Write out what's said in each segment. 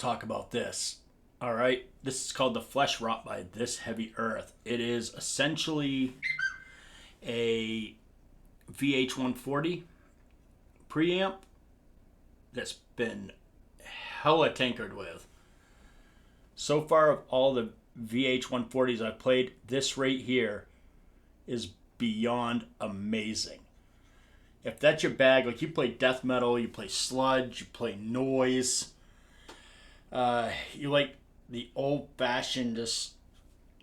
talk about this. All right, this is called the Flesh Rot by This Heavy Earth. It is essentially a VH140 preamp that's been hella tinkered with. So far, of all the VH140s I've played, this right here is beyond amazing. If that's your bag, like you play death metal, you play sludge, you play noise, you like the old-fashioned, just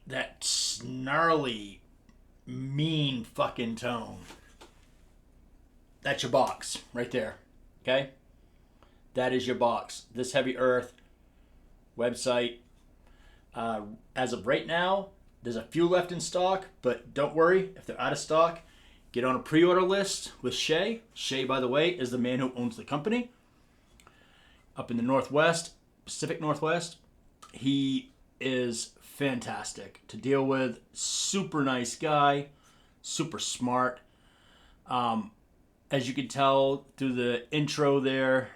that snarly, mean fucking tone. That's your box right there. Okay? That is your box. This Heavy Earth website. As of right now, there's a few left in stock, but don't worry if they're out of stock. Get on a pre-order list with Shay. Shay, by the way, is the man who owns the company up in the Northwest, Pacific Northwest. He is fantastic to deal with. Super nice guy. Super smart. As you can tell through the intro there,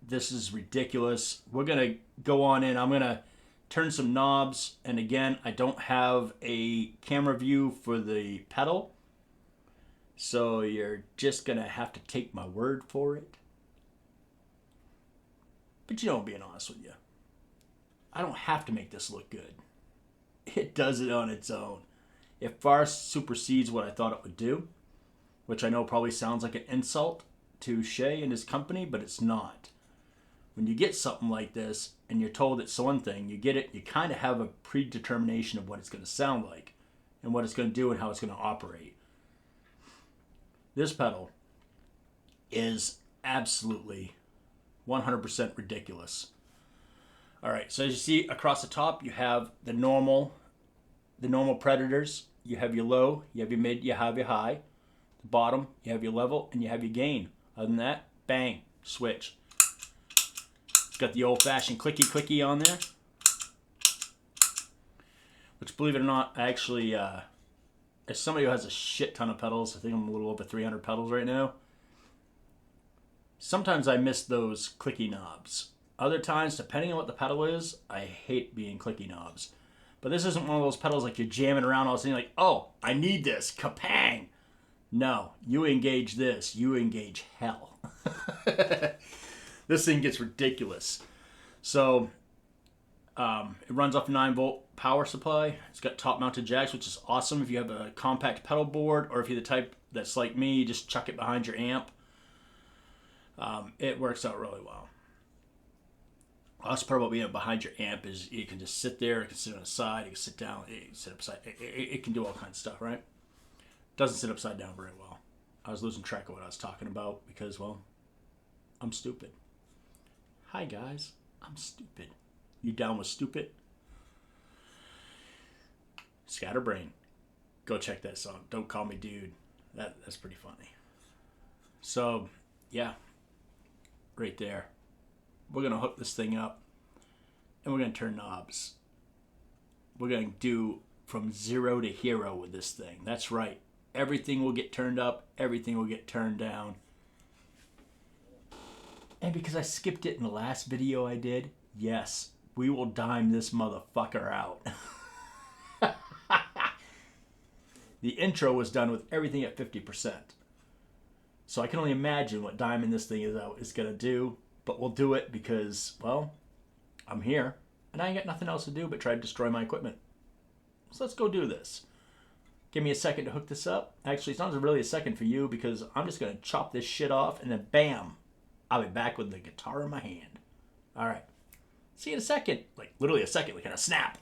this is ridiculous. We're going to go on in. I'm going to turn some knobs. And again, I don't have a camera view for the pedal. So you're just going to have to take my word for it. But you know, I'm being honest with you. I don't have to make this look good. It does it on its own. It far supersedes what I thought it would do, which I know probably sounds like an insult to Shay and his company, but it's not. When you get something like this and you're told it's one thing, you get it, you kind of have a predetermination of what it's going to sound like and what it's going to do and how it's going to operate. This pedal is absolutely 100% ridiculous. All right, so as you see across the top, you have the normal Predators. You have your low, you have your mid, you have your high. The bottom, you have your level, and you have your gain. Other than that, bang, switch. It's got the old-fashioned clicky on there. Which, believe it or not, I actually, as somebody who has a shit ton of pedals, I think I'm a little over 300 pedals right now, sometimes I miss those clicky knobs. Other times, depending on what the pedal is, I hate being clicky knobs. But this isn't one of those pedals like you're jamming around all of a sudden like, oh, I need this, kapang. No, you engage this, you engage hell. This thing gets ridiculous. So, it runs off a 9-volt power supply. It's got top-mounted jacks, which is awesome if you have a compact pedal board, or if you're the type that's like me, you just chuck it behind your amp. It works out really well. The last part about being behind your amp is you can just sit there, it can sit on the side, you can sit down, it can sit upside, it can do all kinds of stuff, right? Doesn't sit upside down very well. I was losing track of what I was talking about because, well, I'm stupid. Hi guys, I'm stupid. You down with stupid? Scatterbrain. Go check that song. Don't Call Me Dude. That's pretty funny. So, yeah. Right there. We're going to hook this thing up and we're going to turn knobs. We're going to do from 0 to hero with this thing. That's right. Everything will get turned up. Everything will get turned down. And because I skipped it in the last video I did, yes, we will dime this motherfucker out. The intro was done with everything at 50%. So I can only imagine what diming this thing is going to do. But we'll do it because, well, I'm here. And I ain't got nothing else to do but try to destroy my equipment. So let's go do this. Give me a second to hook this up. Actually, it's not really a second for you because I'm just going to chop this shit off and then bam, I'll be back with the guitar in my hand. All right. See you in a second. Like literally a second, like in a snap.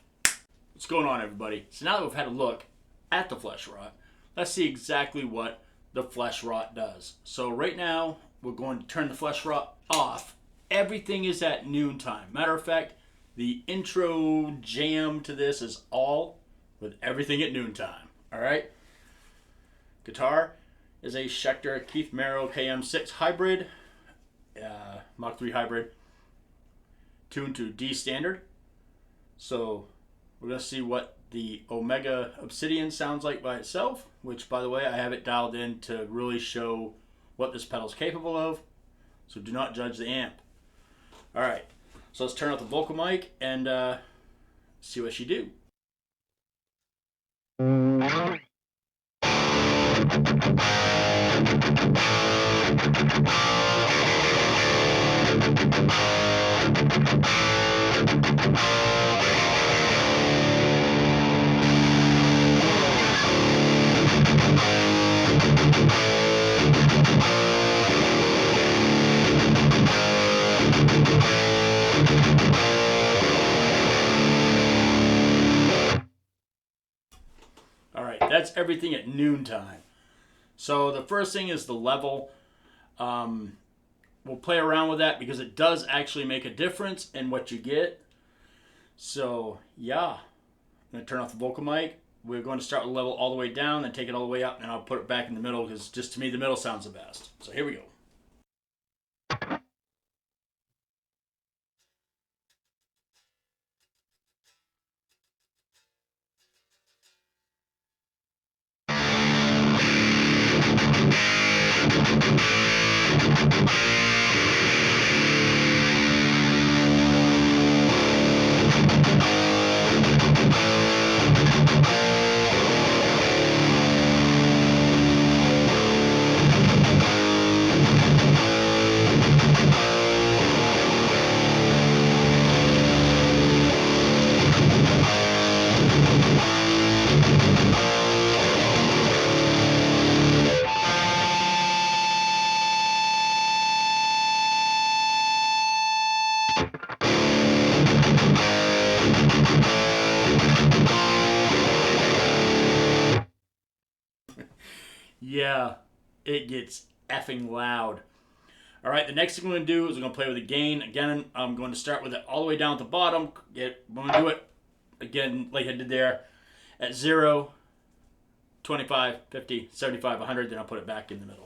What's going on, everybody? So now that we've had a look at the Flesh Rot, let's see exactly what the Flesh Rot does. So right now, we're going to turn the Flesh Rot off. Everything is at noontime. Matter of fact, the intro jam to this is all with everything at noontime. All right. Guitar is a Schecter Keith Merrow KM6 hybrid, Mach 3 hybrid, tuned to D standard. So we're going to see what the Omega Obsidian sounds like by itself, which, by the way, I have it dialed in to really show what this pedal is capable of. So do not judge the amp. All right. So let's turn off the vocal mic and see what she do. All right, that's everything at noontime. So the first thing is the level. We'll play around with that because it does actually make a difference in what you get. So yeah, I'm going to turn off the vocal mic. We're going to start with the level all the way down and take it all the way up, and I'll put it back in the middle because just to me the middle sounds the best. So here we go. Yeah, it gets effing loud. All right, the next thing we're going to do is we're going to play with the gain. Again, I'm going to start with it all the way down at the bottom. I'm going to do it again like I did there at 0, 25, 50, 75, 100. Then I'll put it back in the middle.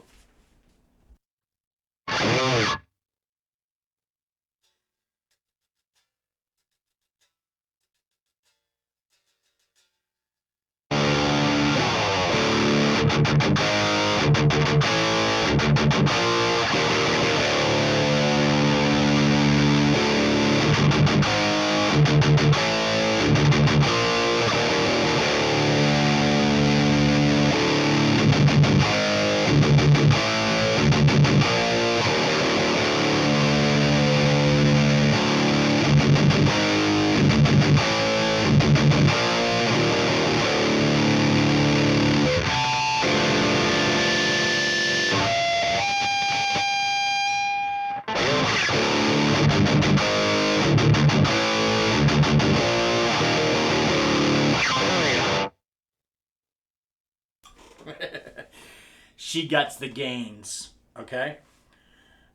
She gets the gains. Okay?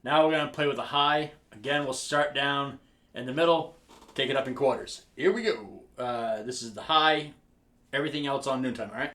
Now we're going to play with a high. Again, we'll start down in the middle, take it up in quarters. Here we go. This is the high. Everything else on noontime, all right?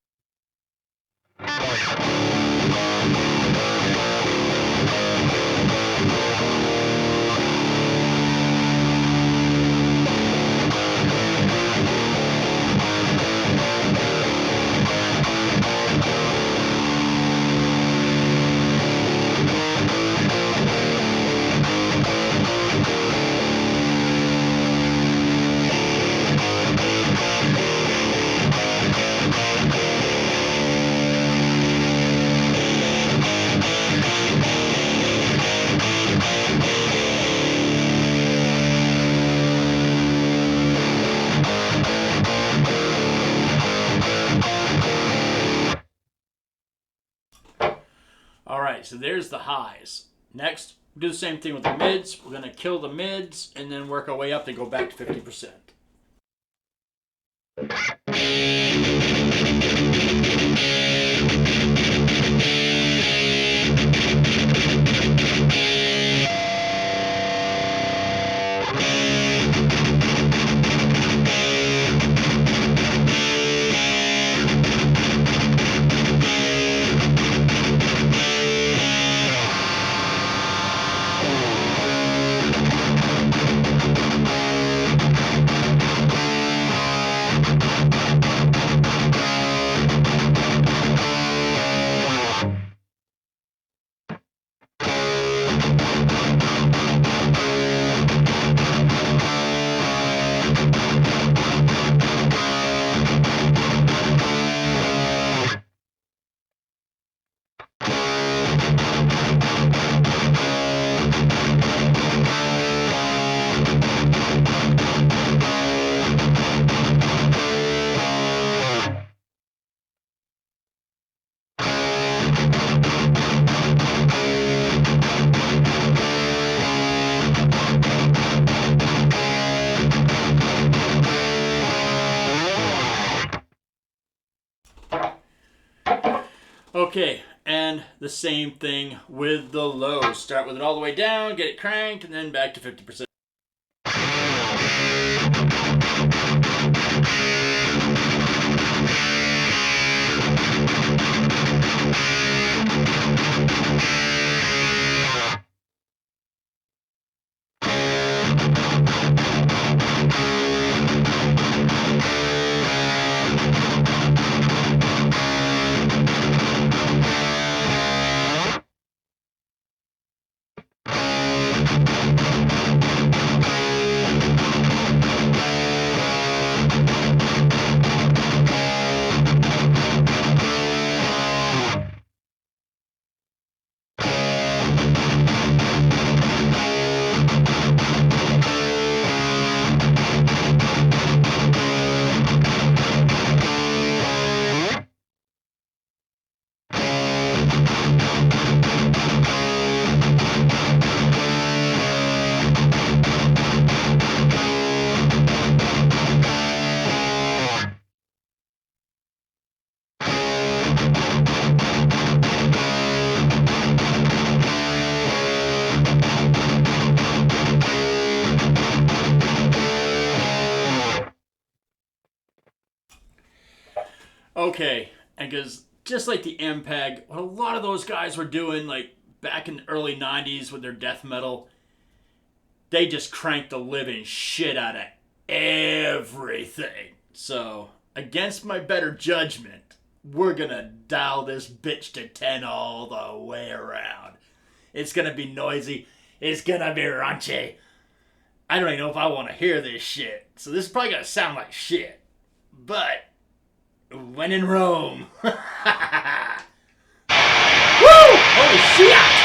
All right, so there's the highs. Next, do the same thing with the mids. We're going to kill the mids and then work our way up to go back to 50%. Okay, and the same thing with the lows. Start with it all the way down, get it cranked, and then back to 50%. Okay, and because just like the MPEG, what a lot of those guys were doing, like back in the early 90s with their death metal, they just cranked the living shit out of everything. So, against my better judgment, we're gonna dial this bitch to 10 all the way around. It's gonna be noisy, it's gonna be raunchy. I don't even know if I wanna hear this shit. So, this is probably gonna sound like shit. But, when in Rome. Woo! Holy shit!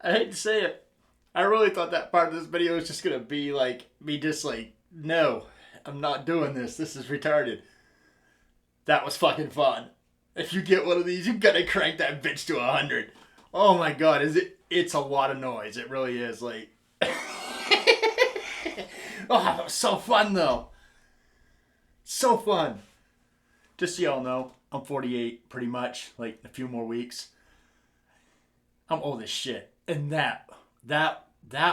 I hate to say it. I really thought that part of this video was just gonna be like me just like, no, I'm not doing this. This is retarded. That was fucking fun. If you get one of these, you gotta crank that bitch to 100. Oh my god, is it? It's a lot of noise. It really is. Like, oh, that was so fun though. So fun. Just so y'all know, I'm 48, pretty much. Like a few more weeks. I'm old as shit, and that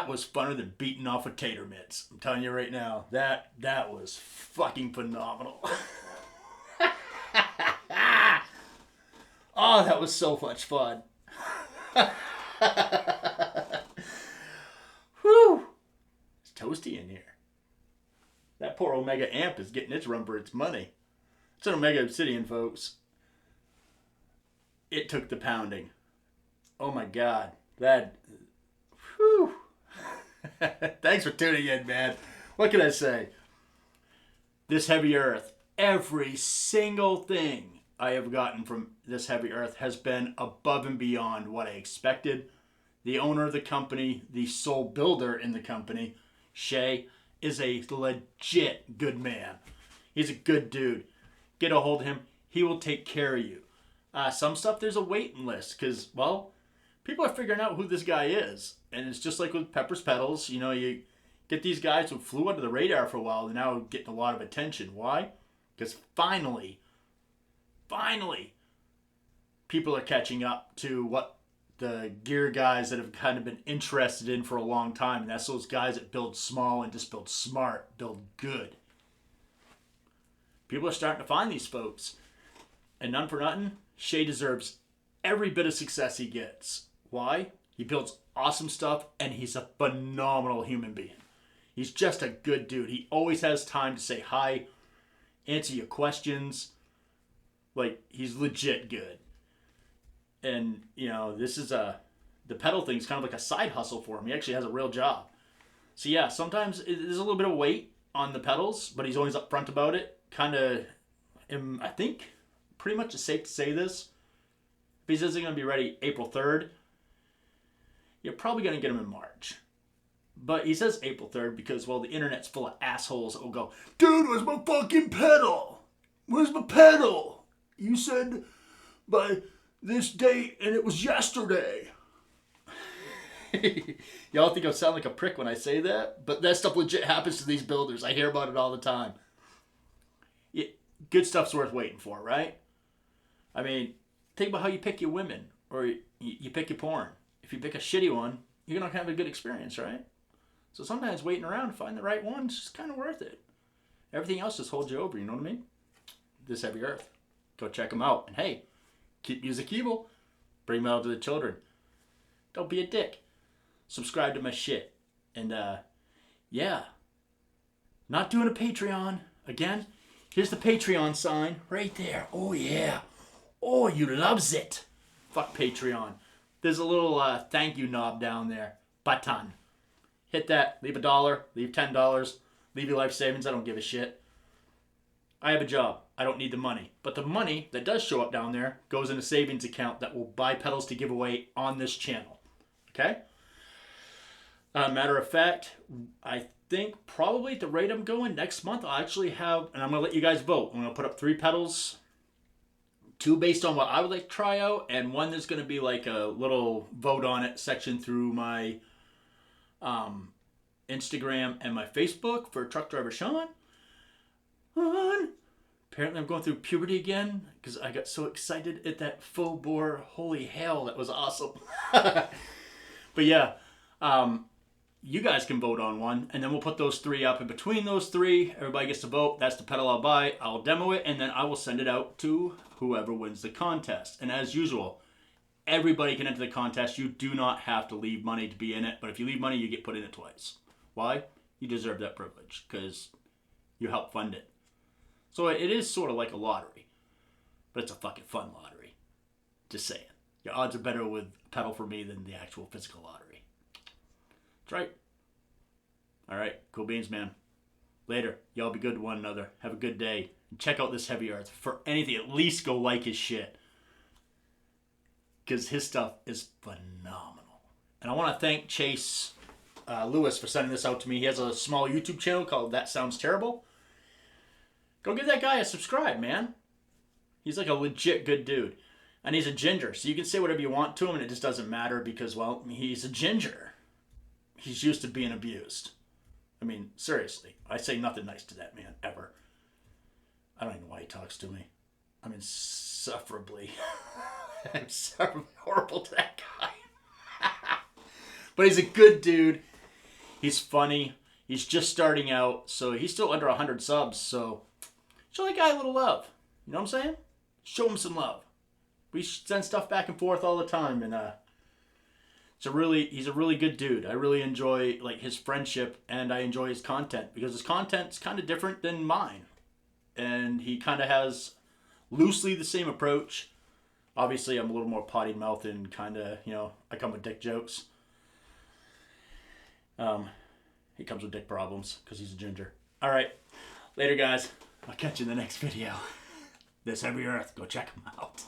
was funner than beating off with tater mitts. I'm telling you right now, that was fucking phenomenal. Oh, that was so much fun. Whew. It's toasty in here. That poor Omega amp is getting its run for its money. It's an Omega Obsidian, folks. It took the pounding. Oh my god. That. Whew. Thanks for tuning in, man. What can I say? This Heavy Earth, every single thing I have gotten from This Heavy Earth has been above and beyond what I expected. The owner of the company, the sole builder in the company, Shay, is a legit good man. He's a good dude. Get a hold of him. He will take care of you. Some stuff there's a waiting list because, well, people are figuring out who this guy is. And it's just like with Pepper's Pedals. You know, you get these guys who flew under the radar for a while and now getting a lot of attention. Why? Because finally, people are catching up to what the gear guys that have kind of been interested in for a long time. And that's those guys that build small and just build smart, build good. People are starting to find these folks. And none for nothing, Shay deserves every bit of success he gets. Why? He builds awesome stuff and he's a phenomenal human being. He's just a good dude. He always has time to say hi, answer your questions. Like, he's legit good. And, you know, this is the pedal thing's kind of like a side hustle for him. He actually has a real job. So, yeah, sometimes there's a little bit of weight on the pedals, but he's always upfront about it. Kind of, I think, pretty much it's safe to say this. If he says he's going to be ready April 3rd, you're probably going to get him in March. But he says April 3rd because, well, the internet's full of assholes that will go, dude, where's my fucking pedal? Where's my pedal? You said by this date and it was yesterday. Y'all think I sound like a prick when I say that? But that stuff legit happens to these builders. I hear about it all the time. Good stuff's worth waiting for, right? I mean, think about how you pick your women or you pick your porn. If you pick a shitty one, you're not going to have a good experience, right? So sometimes waiting around to find the right one is just kind of worth it. Everything else just holds you over, you know what I mean? This Heavy Earth. Go check them out. And hey, keep music evil. Bring them out to the children. Don't be a dick. Subscribe to my shit. And, yeah. Not doing a Patreon. Again, here's the Patreon sign right there. Oh, yeah. Oh, you loves it. Fuck Patreon. There's a little thank you knob down there. Button. Hit that. Leave $1. Leave $10. Leave your life savings. I don't give a shit. I have a job. I don't need the money. But the money that does show up down there goes in a savings account that will buy pedals to give away on this channel. Okay? Matter of fact, I think probably at the rate I'm going next month, I'll actually have, and I'm going to let you guys vote. I'm going to put up 3 pedals. 2 based on what I would like to try out, and 1 there's going to be like a little vote on it section through my Instagram and my Facebook for Truck Driver Sean. Apparently I'm going through puberty again because I got so excited at that full bore holy hell. That was awesome. But yeah, you guys can vote on 1 and then we'll put those 3 up. And between those 3, everybody gets to vote. That's the pedal I'll buy. I'll demo it and then I will send it out to whoever wins the contest. And as usual, everybody can enter the contest. You do not have to leave money to be in it. But if you leave money, you get put in it twice. Why? You deserve that privilege because you help fund it. So it is sort of like a lottery, but it's a fucking fun lottery. Just saying. Your odds are better with pedal for me than the actual physical lottery. That's right. All right. Cool beans, man. Later. Y'all be good to one another. Have a good day. And check out This Heavy Earth. For anything, at least go like his shit. Because his stuff is phenomenal. And And I want to thank Chase Lewis for sending this out to me. He has a small YouTube channel called That Sounds Terrible. Go give that guy a subscribe, man. He's like a legit good dude. And he's a ginger, so you can say whatever you want to him and it just doesn't matter because, well, he's a ginger. He's used to being abused. I mean, seriously. I say nothing nice to that man, ever. I don't even know why he talks to me. I'm insufferably horrible to that guy. But he's a good dude. He's funny. He's just starting out, so he's still under 100 subs, so show that guy a little love. You know what I'm saying? Show him some love. We send stuff back and forth all the time, and he's a really good dude. I really enjoy like his friendship, and I enjoy his content because his content's kind of different than mine, and he kind of has loosely the same approach. Obviously, I'm a little more potty mouth and kind of, I come with dick jokes. He comes with dick problems because he's a ginger. All right, later, guys. I'll catch you in the next video. This Heavy Earth. Go check him out.